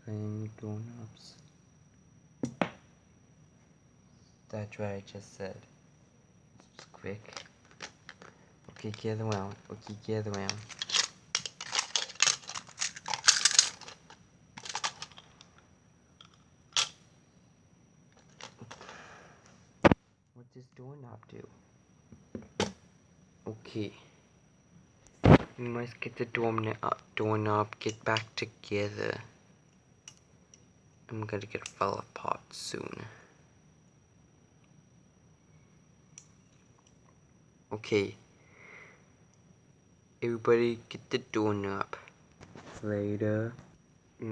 playing doorknobs. That's what I just said. It's quick. Okay, gather round. Okay, gather round. What does doorknob do? Okay. We must get the doorknob, get back together. I'm gonna get fall apart soon. Okay. Everybody get the doorknob. Later.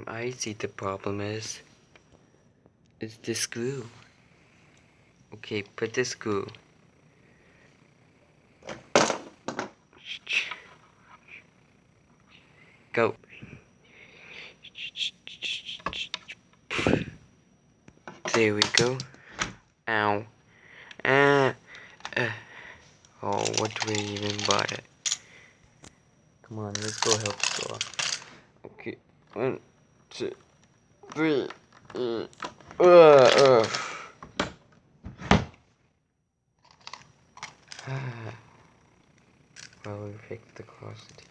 I see the problem is. It's the screw. Okay, put the screw. Go. There we go. Ow. Ah. Oh, what do we even buy it? Come on, let's go help store. Okay. 1, 2, 3. Well, we fixed the closet.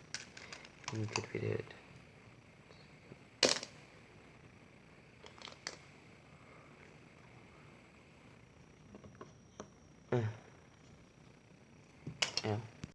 We did.